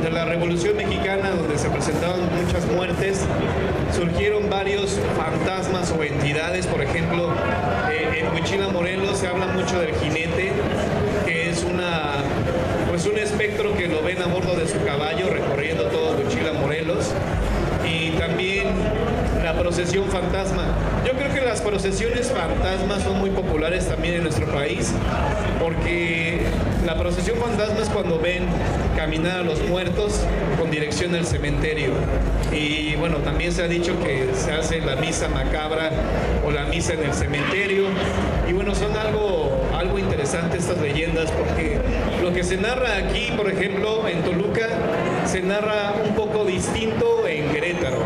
durante la Revolución Mexicana, donde se presentaban muchas muertes, surgieron varios fantasmas o entidades. Por ejemplo, en Huichila, Morelos, se habla mucho del jinete, que es un espectro que lo ven a bordo de su caballo recorriendo todo Huichila, Morelos. Y también la procesión fantasma. Yo creo que las procesiones fantasmas son muy populares también en nuestro país, porque la procesión fantasma es cuando ven caminar a los muertos con dirección al cementerio. Y bueno, también se ha dicho que se hace la misa macabra o la misa en el cementerio. Y bueno, son algo interesante estas leyendas, porque lo que se narra aquí, por ejemplo, en Toluca, se narra un poco distinto en Querétaro.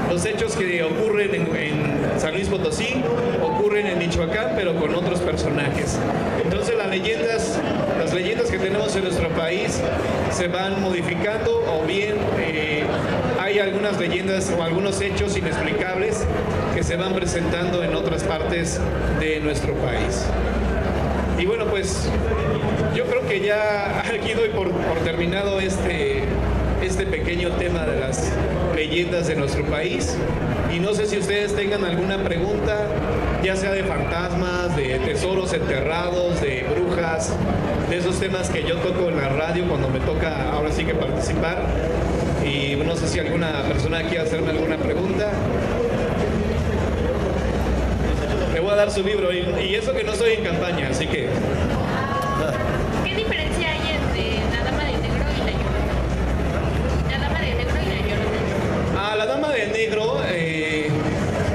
Los hechos que ocurren en San Luis Potosí ocurren en Michoacán, pero con otros personajes. Entonces las leyendas que tenemos en nuestro país se van modificando, o bien hay algunas leyendas o algunos hechos inexplicables que se van presentando en otras partes de nuestro país. Y bueno, pues yo creo que ya aquí doy por terminado este pequeño tema de las leyendas de nuestro país. Y no sé si ustedes tengan alguna pregunta, ya sea de fantasmas, de tesoros enterrados, de brujas, de esos temas que yo toco en la radio cuando me toca ahora sí que participar. Y no sé si alguna persona quiere hacerme alguna pregunta. Le voy a dar su libro, y eso que no estoy en campaña, así que... ¿Qué diferencia hay entre la Dama de Negro y la Llorona? La Dama de Negro y la Llorona. La Dama de Negro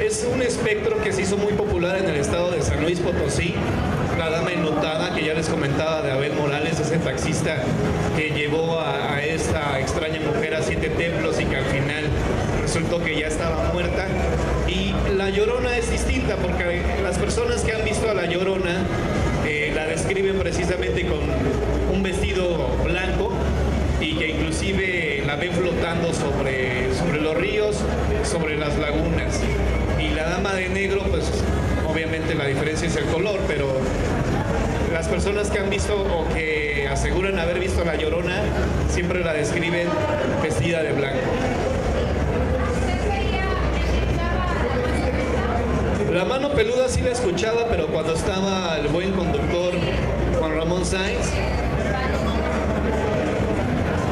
es un espectro que se hizo muy popular en el estado de San Luis Potosí. La Dama Enlutada, que ya les comentaba, de Abel Morales, ese taxista que llevó a esta extraña mujer a 7 templos y que al final resultó que ya estaba muerta. Y la Llorona es distinta, porque las personas que han visto a la Llorona la describen precisamente con un vestido blanco, y que inclusive la ven flotando sobre los ríos, sobre las lagunas. Y la Dama de Negro, pues obviamente la diferencia es el color, pero las personas que han visto o que aseguran haber visto a la Llorona siempre la describen vestida de blanco. La mano peluda sí la escuchaba, pero cuando estaba el buen conductor Juan Ramón Sáenz.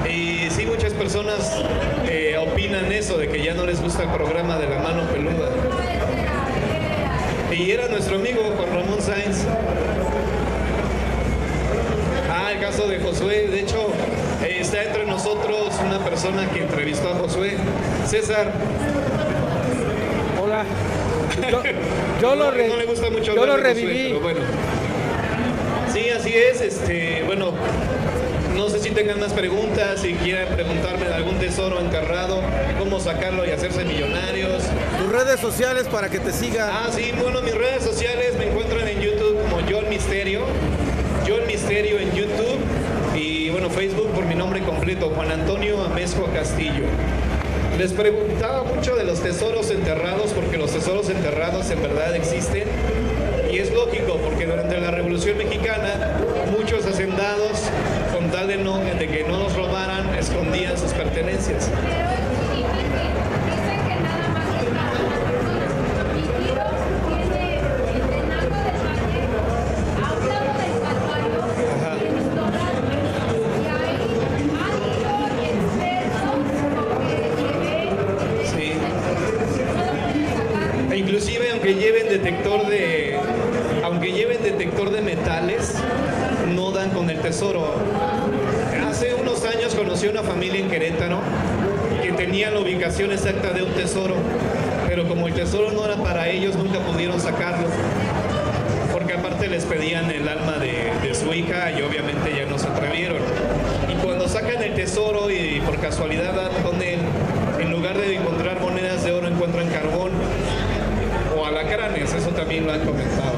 Y sí, muchas personas opinan eso, de que ya no les gusta el programa de la mano peluda. Y era nuestro amigo Juan Ramón Sáenz. El caso de Josué. De hecho, está entre nosotros una persona que entrevistó a Josué. César. Hola. Yo no le gusta mucho yo lo Josué, reviví. pero bueno. Sí, así es. Bueno, no sé si tengan más preguntas, si quieren preguntarme de algún tesoro enterrado, cómo sacarlo y hacerse millonarios. Tus redes sociales para que te sigan. Sí, bueno, mis redes sociales me encuentran en YouTube como Yo el Misterio en YouTube, y bueno, Facebook por mi nombre completo, Juan Antonio Amezcua Castillo. Les preguntaba mucho de los tesoros enterrados, porque los tesoros enterrados en verdad existen, y es lógico, porque durante la Revolución Mexicana muchos hacendados, con tal de que no nos robaran, escondían sus pertenencias. Inclusive aunque lleven detector de metales, no dan con el tesoro. Hace unos años conocí a una familia en Querétaro que tenía la ubicación exacta de un tesoro, pero como el tesoro no era para ellos, nunca pudieron sacarlo, porque aparte les pedían el alma de su hija, y obviamente ya no se atrevieron. Y cuando sacan el tesoro y por casualidad dan con él, en lugar de encontrar monedas de oro, encuentran carbón o alacranes. Eso también lo han comentado.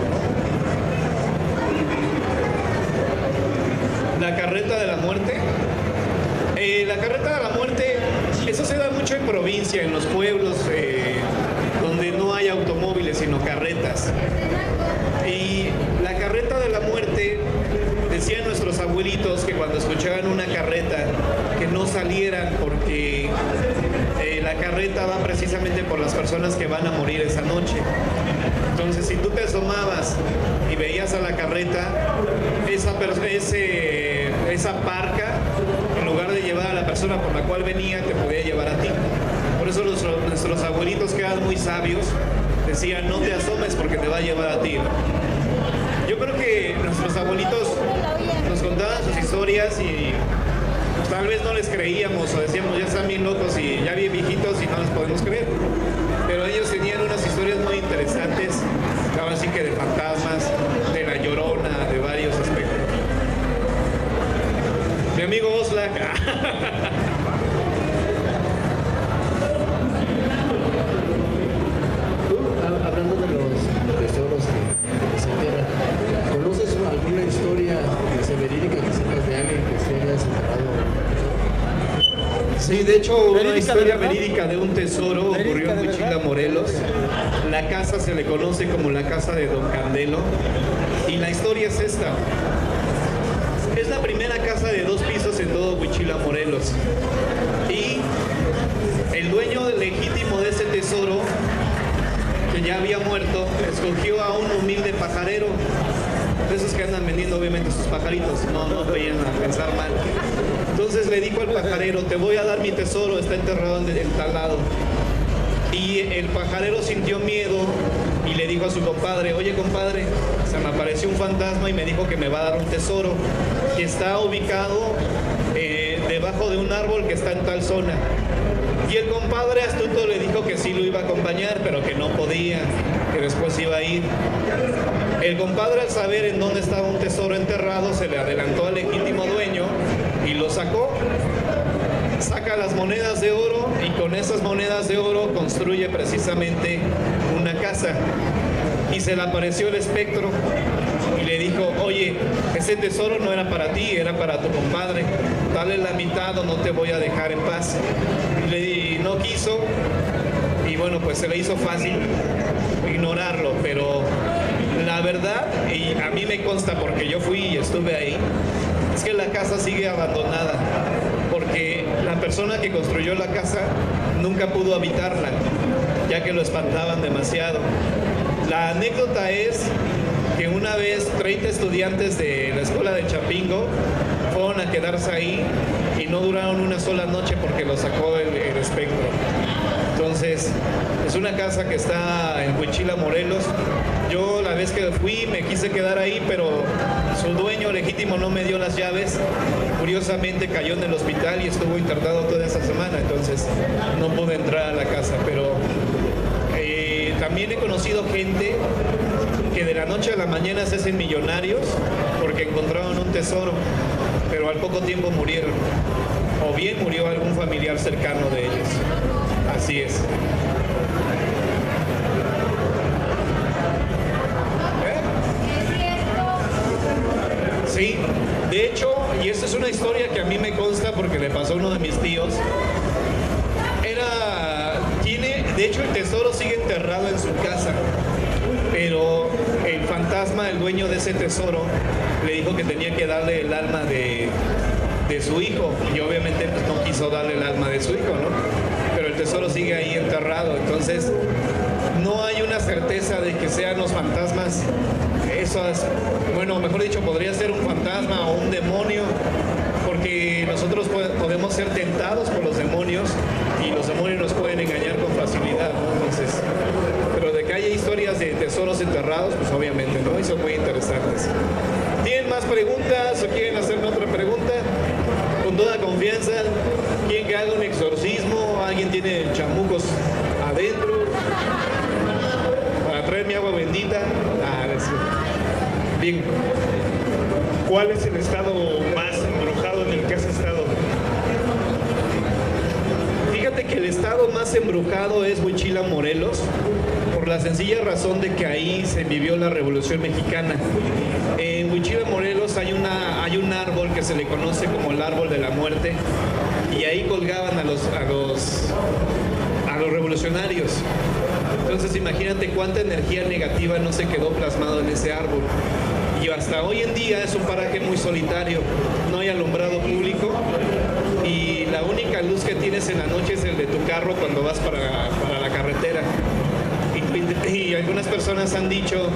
La carreta de la muerte. La carreta de la muerte, eso se da mucho en provincia, en los pueblos donde no hay automóviles sino carretas. Y la carreta de la muerte, decían nuestros abuelitos que cuando escuchaban una carreta que no salieran porque la carreta va precisamente por las personas que van a morir esa noche. Entonces, si tú te asomabas y veías a la carreta, esa parca, en lugar de llevar a la persona por la cual venía, te podía llevar a ti. Por eso nuestros abuelitos, que eran muy sabios, decían: no te asomes porque te va a llevar a ti. Yo creo que nuestros abuelitos nos contaban sus historias y pues, tal vez no les creíamos o decíamos: ya están bien locos y ya bien viejitos y no les podemos creer. Pero ellos tenían unas historias muy interesantes, ahora sí que de fantasmas, de la Llorona, de varios aspectos. Mi amigo Oxlack. Hablando de los tesoros que se enterran, ¿conoces alguna historia que sea verídica, que sepas de alguien que se haya desenterrado? Sí, de hecho, una ¿Verídica historia de verdad? verídica de un tesoro ¿Verídica ocurrió en de Huichila, verdad? Morelos. La casa se le conoce como la casa de Don Candelo. Y la historia es esta. Es la primera casa de 2 pisos en todo Huichila, Morelos. Y el dueño legítimo de ese tesoro, que ya había muerto, escogió a un humilde pajarero, de esos que andan vendiendo obviamente sus pajaritos, no vayan a pensar mal. Entonces le dijo al pajarero: te voy a dar mi tesoro, está enterrado en tal lado. Y el pajarero sintió miedo y le dijo a su compadre: oye compadre, se me apareció un fantasma y me dijo que me va a dar un tesoro que está ubicado debajo de un árbol que está en tal zona. Y el compadre astuto le dijo que sí lo iba a acompañar, pero que no podía, que después iba a ir. El compadre, al saber en dónde estaba un tesoro enterrado, se le adelantó al legítimo dueño y lo sacó. Saca las monedas de oro y con esas monedas de oro construye precisamente una casa. Y se le apareció el espectro y le dijo: oye, ese tesoro no era para ti, era para tu compadre. Dale la mitad o no te voy a dejar en paz. Y no quiso, y bueno, pues se le hizo fácil ignorarlo, pero la verdad, y a mí me consta porque yo fui y estuve ahí, es que la casa sigue abandonada, porque la persona que construyó la casa nunca pudo habitarla, ya que lo espantaban demasiado. La anécdota es que una vez 30 estudiantes de la escuela de Chapingo fueron a quedarse ahí y no duraron una sola noche porque lo sacó el espectro. Entonces, es una casa que está en Huichila, Morelos. Yo la vez que fui me quise quedar ahí, pero su dueño legítimo no me dio las llaves. Curiosamente cayó en el hospital y estuvo internado toda esa semana, entonces no pude entrar a la casa. Pero también he conocido gente que de la noche a la mañana se hacen millonarios porque encontraron un tesoro, pero al poco tiempo murieron. O bien murió algún familiar cercano de ellos. Así es. Sí, de hecho, y esta es una historia que a mí me consta porque le pasó a uno de mis tíos. De hecho, el tesoro sigue enterrado en su casa, pero el fantasma, el dueño de ese tesoro, le dijo que tenía que darle el alma de su hijo, y obviamente pues, no quiso darle el alma de su hijo, ¿no? Pero el tesoro sigue ahí enterrado, entonces no hay una certeza de que sean los fantasmas esas, bueno, mejor dicho, podría ser un fantasma o un demonio, porque nosotros podemos ser tentados por los demonios y los demonios nos pueden engañar con facilidad, ¿no? Entonces, pero de que haya historias de tesoros enterrados, pues obviamente, ¿no? Y son muy interesantes. ¿Tienen más preguntas o quieren hacerme otra pregunta? Con toda confianza. ¿Quieren que haga un exorcismo? ¿Alguien tiene chamucos adentro? ¿Para traerme agua bendita? Bien. ¿Cuál es el estado más embrujado en el que has estado? Fíjate que el estado más embrujado es Huichila, Morelos, por la sencilla razón de que ahí se vivió la Revolución Mexicana. En Huichila, Morelos hay un árbol que se le conoce como el árbol de la muerte, y ahí colgaban a los revolucionarios. Entonces imagínate cuánta energía negativa no se quedó plasmado en ese árbol. Y hasta hoy en día es un paraje muy solitario, no hay alumbrado público y pones en la noche es el de tu carro cuando vas para la carretera. Y algunas personas han dicho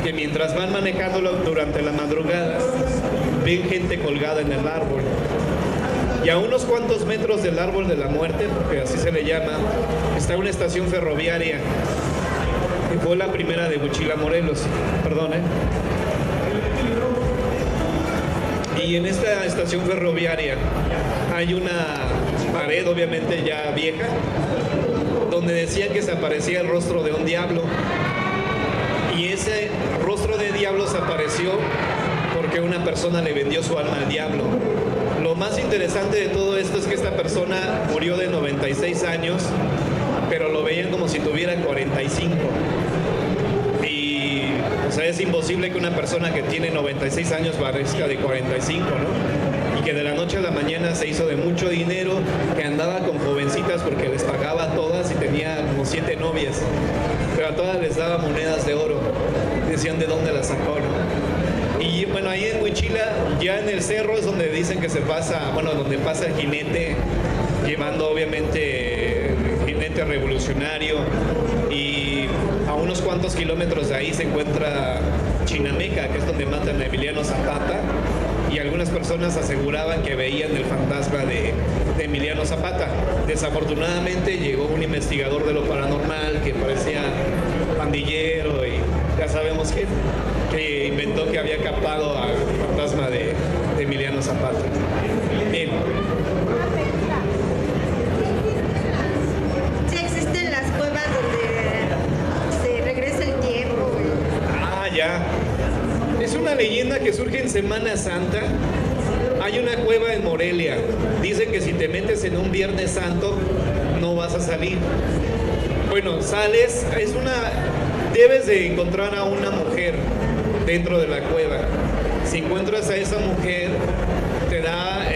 que mientras van manejándolo durante la madrugada, ven gente colgada en el árbol. Y a unos cuantos metros del árbol de la muerte, porque así se le llama, está una estación ferroviaria, que fue la primera de Huichila, Morelos. Perdón, Y en esta estación ferroviaria hay una pared, obviamente ya vieja, donde decían que se aparecía el rostro de un diablo. Y ese rostro de diablo se apareció porque una persona le vendió su alma al diablo. Lo más interesante de todo esto es que esta persona murió de 96 años, pero lo veían como si tuviera 45. Y, o sea, es imposible que una persona que tiene 96 años parezca de 45, ¿no? Y que de la noche a la mañana se hizo de mucho dinero, que andaba con jovencitas porque les pagaba a todas y tenía como 7 novias, pero a todas les daba monedas de oro. Decían de dónde las sacó, ¿no? Y bueno, ahí en Huichila, ya en el cerro es donde dicen que se pasa, bueno, donde pasa el jinete, llevando obviamente el jinete revolucionario, y a unos cuantos kilómetros de ahí se encuentra Chinameca, que es donde matan a Emiliano Zapata, y algunas personas aseguraban que veían el fantasma de Emiliano Zapata. Desafortunadamente llegó un investigador de lo paranormal que parecía pandillero y ya sabemos que inventó que había captado al fantasma de Emiliano Zapata. Bien. Sí existen las cuevas donde se regresa el tiempo. Ah, ya. Es una leyenda que surge en Semana Santa. Hay una cueva en Morelia. Dicen que si te metes en un Viernes Santo, no vas a salir. Bueno, sales, debes de encontrar a una mujer dentro de la cueva. Si encuentras a esa mujer, te da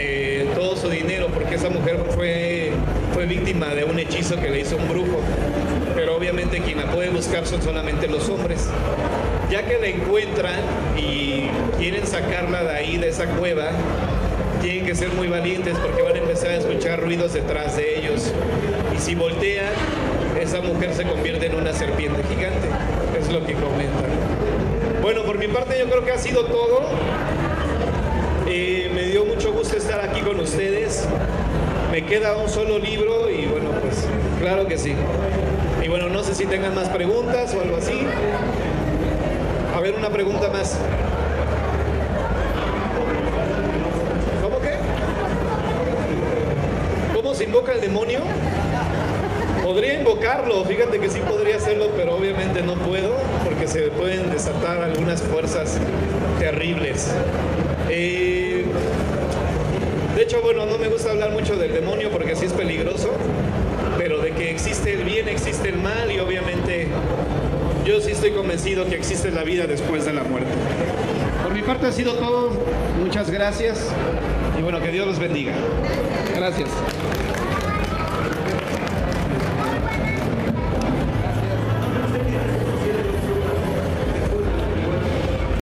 todo su dinero, porque esa mujer fue víctima de un hechizo que le hizo un brujo. Pero obviamente quien la puede buscar son solamente los hombres. Ya que la encuentran y quieren sacarla de ahí, de esa cueva, tienen que ser muy valientes porque van a empezar a escuchar ruidos detrás de ellos. Y si voltean, esa mujer se convierte en una serpiente gigante. Es lo que comentan. Bueno, por mi parte yo creo que ha sido todo. Me dio mucho gusto estar aquí con ustedes. Me queda un solo libro y bueno, pues claro que sí. Y bueno, no sé si tengan más preguntas o algo así. A ver, una pregunta más. ¿Cómo qué? ¿Cómo se invoca el demonio? Podría invocarlo, fíjate que sí podría hacerlo, pero obviamente no puedo porque se pueden desatar algunas fuerzas terribles. De hecho, bueno, no me gusta hablar mucho del demonio porque sí es peligroso, pero de que existe el bien, existe el mal, y obviamente yo sí estoy convencido que existe la vida después de la muerte. Por mi parte ha sido todo. Muchas gracias y bueno, que Dios los bendiga. Gracias.